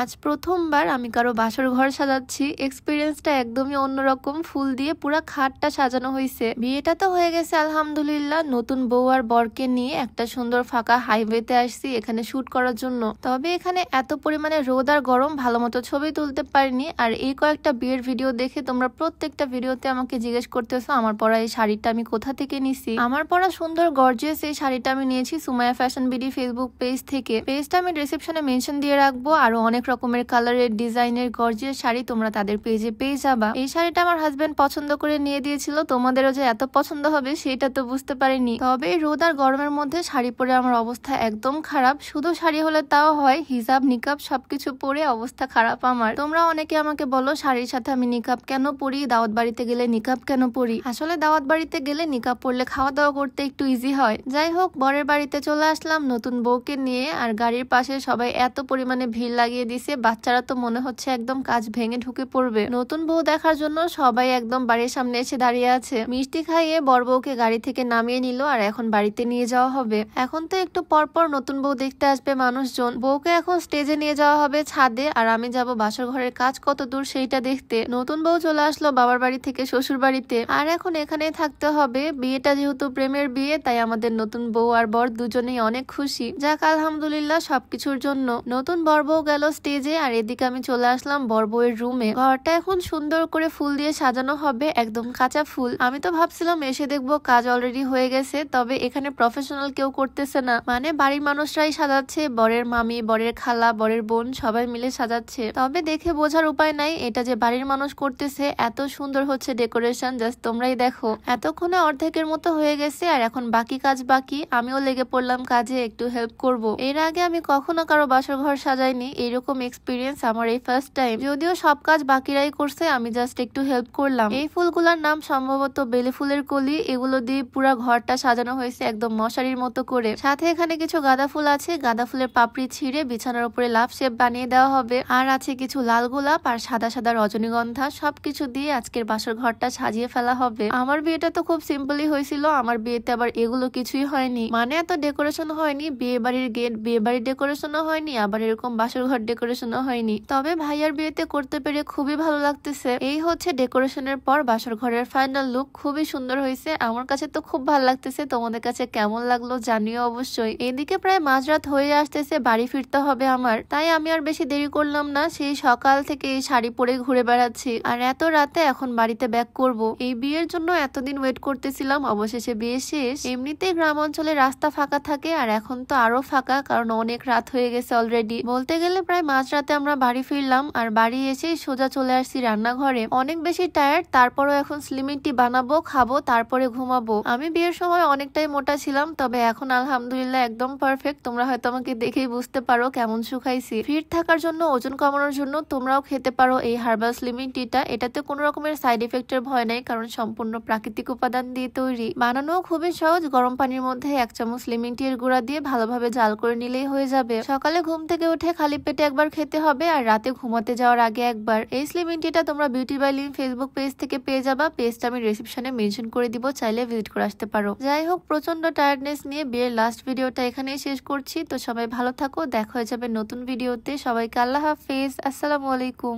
আজ প্রথমবার আমি কারো বাসর ঘর সাজাচ্ছি। এক্সপিরিয়েন্সটা একদমই অন্যরকম। ফুল দিয়ে পুরা খাটটা সাজানো হয়েছে। বিয়েটা তো হয়ে গেছে আলহামদুলিল্লাহ। নতুন বউ আর বরকে নিয়ে একটা সুন্দর ফাঁকা হাইওয়েতে আসছি এখানে শুট করার জন্য। তবে এখানে এত পরিমাণে রোদ আর গরম, ভালো মতো ছবি তুলতে পারিনি। আর এই কয়েকটা বিয়ের ভিডিও দেখে তোমরা প্রত্যেকটা ভিডিওতে আমাকে জিজ্ঞেস করতেছো আমার পরা এই শাড়িটা আমি কোথা থেকে নিছি। আমার পরা সুন্দর গর্জিয়াস এই শাড়িটা আমি নিয়েছি Sumaiya fashion BD Facebook page থেকে। পেজটা আমি ডেসক্রিপশনে মেনশন দিয়ে রাখবো। আরো অনেক রকমের কালারের ডিজাইনের গর্জিয়াস শাড়ি তোমরা তাদের পেজে পেয়ে যাবা। এই শাড়িটা আমার হাজবেন্ড পছন্দ করে নিয়ে দিয়েছিল। তোমাদেরও যে এত পছন্দ হবে সেটা তো বুঝতে পারিনি। তবে রোদ আর গরমের মধ্যে শাড়ি পরে আমার অবস্থা একদম খারাপ। শুধু শাড়ি হলে তাও হয়, হিজাব নিকাব সবকিছু পরে অবস্থা খারাপ আমার। তোমরা অনেকে আমাকে বলো শাড়ির সাথে আমি নিকাব কেন পরি, দাওয়াত বাড়িতে গেলে নিকাব কেন পরি। আসলে দাওয়াত বাড়িতে গেলে নিকাব পরলে খাওয়া দাওয়া করতে একটু ইজি হয়। যাই হোক, বরের বাড়িতে চলে আসলাম নতুন বউকে নিয়ে। আর গাড়ির পাশে সবাই এত পরিমাণে ভিড় লাগিয়ে দিছে, বাচ্চারা তো মনে হচ্ছে একদম কাজ ভেঙে ঢুকে পড়বে। নতুন বউ দেখার জন্য সবাই একদম বাড়ির সামনে এসে দাঁড়িয়ে আছে। মিষ্টি খাইয়ে বর বউকে গাড়ি থেকে নামিয়ে নিল আর এখন বাড়িতে নিয়ে যাওয়া হবে। এখন তো একটু পরপর নতুন বউ দেখতে আসবে মানুষজন। বউকে এখন স্টেজে নিয়ে যাওয়া হবে ছাদে, আর আমি যাব বাসর ঘরের কাজ কত দূর সেইটা দেখতে। নতুন বউ চলে আসলো বাবার বাড়ি থেকে শ্বশুর বাড়িতে, আর এখন এখানেই থাকতে হবে। বিয়েটা যেহেতু প্রেমের বিয়ে, তাই আমাদের নতুন বউ আর বর দুজনেই অনেক খুশি। যাক আলহামদুলিল্লাহ সবকিছুর জন্য। নতুন বর বউ গেল স্টেজে, আর এদিকে আমি চলে আসলাম বর বউয়ের রুমে। ঘরটা এখন সুন্দর করে ফুল দিয়ে সাজানো হবে, একদম কাঁচা ফুল। আমি তো ভাবছিলাম এসে দেখবো কাজ অলরেডি হয়ে গেছে, তবে এখানে প্রফেশনাল কেউ করতেছে না, মানে বাড়ির মানুষরাই সাজাচ্ছে। বরের মামি, বরের খালা, বরের বোন সবাই মিলে সাজাচ্ছে। তবে দেখে বোঝার উপায় নাই এটা যে বাড়ির মানুষ করতেছে। এত সুন্দর হচ্ছে ডেকোরেশন, জাস্ট তোমরাই দেখো। এতক্ষণে অর্ধেকের মতো হয়ে গেছে, আর এখন বাকি কাজ বাকি। আমিও লেগে পড়লাম কাজে, একটু হেল্প করব। এর আগে আমি কখনো কারো বাসর ঘর সাজাইনি, এইরকম এক্সপিরিয়েন্স আমার এই ফার্স্ট টাইম। যদিও সব কাজ বাকিরাই করছে, আমি জাস্ট একটু হেল্প করলাম। এই ফুলগুলার নাম সম্ভবত বেলি ফুলের কলি। এগুলো দিয়ে পুরা ঘরটা সাজানো হয়েছে একদম মশারির মতো করে। সাথে এখানে কিছু গাঁদা ফুল আছে, গাঁদা ফুলের পাপড়ি ছিঁড়ে বিছানার উপরে লাভ শেপ বানিয়ে দেওয়া হবে। আর আছে কিছু লাল গোলাপ আর সাদা সাদা রজনীগন্ধা। সবকিছু দিয়ে আজকের বাসর ঘরটা সাজিয়ে ফেলা হবে। আমার বিয়েটা তো খুব সিম্পলই হয়েছিল, আমার বিয়েতে আবার এগুলো কিছুই হয়নি। মানে এত ডেকোরেশন হয়নি, বিয়ে বাড়ির গেট, বিয়ে বাড়ির ডেকোরেশনও হয়নি, আবার এরকম বাসর ঘর ডেকোরেশনও হয়নি। তবে ভাইয়ার বিয়েতে করতে পেরে খুবই ভালো লাগতেছে। এই হচ্ছে ডেকোরেশনের পর বাসর ঘরের ফাইনাল লুক। খুবই সুন্দর হয়েছে, আমার কাছে তো খুব ভালো লাগতেছে। তোমাদের কাছে কেমন লাগলো জানিও অবশ্যই। এদিকে প্রায় মাঝরাত হয়ে আসতেছে, বাড়ি ফিরতে হবে আমার। তাই আমি আর বেশি দেরি করলাম না, সেই সকাল থেকে এই শাড়ি পরে ঘুরে বেড়াচ্ছি। আর এত রাতে এখন বাড়িতে ব্যাক করব। এই বিয়ের জন্য এতদিন ওয়েট করতেছিলাম, অবশেষে বিয়ে শেষ। এমনিতেই গ্রাম অঞ্চলে রাস্তা ফাঁকা থাকে, আর এখন তো আরো ফাঁকা, কারণ অনেক রাত হয়ে গেছে অলরেডি। বলতে গেলে প্রায় মাঝরাতে আমরা বাড়ি ফিরলাম। আর বাড়ি এসেই সোজা চলে আসছি রান্নাঘরে। অনেক বেশি টায়ার্ড, তারপরও এখন স্লিমিং টি বানাবো, খাবো, তারপরে ঘুমাবো। আমি বিয়ের সময় অনেকটাই মোটা ছিলাম, তবে এখন আলহামদুলিল্লাহ একদম পারফেক্ট। তোমরা হয়তো আমাকে দেখেই বুঝতে পারো কেমন শুকাইছি। ফিট থাকার জন্য, ওজন কমানোর জন্য তোমরাও খেতে পারো এই হার্বাল স্লিমিং টিটা। এটাতে কোনো রকমের সাইড ইফেক্টের ভয় নাই, কারণ সম্পূর্ণ প্রাকৃতিক উপাদান দিয়ে তৈরি। বানানো খুবই সহজ। গরম পানির মধ্যে 1 চামচ স্লিমিং টি এর গুঁড়া দিয়ে ভালোভাবে জাল করে নিলেই হয়ে যাবে। সকালে ঘুম থেকে উঠে খালি পেটে একবার খেতে হবে, আর রাতে ঘুমাতে যাওয়ার আগে একবার। এই স্লিমিং টিটা তোমরা beauty by Lim Facebook page থেকে পেয়ে যাবা। পেজটা আমি ডেসক্রিপশনে মেনশন করে দিব, চাইলে ভিজিট করে আসতে পারো। যাই হোক, প্রচন্ড টায়ার্ডনেস নিয়ে বিয়ের লাস্ট ভিডিওটা এখানেই শেষ করছি। তো সবাই ভালো থাকো, দেখা হয়ে যাবে নতুন ভিডিওতে। সবাইকে আল্লাহ হাফেজ, আসসালামু আলাইকুম।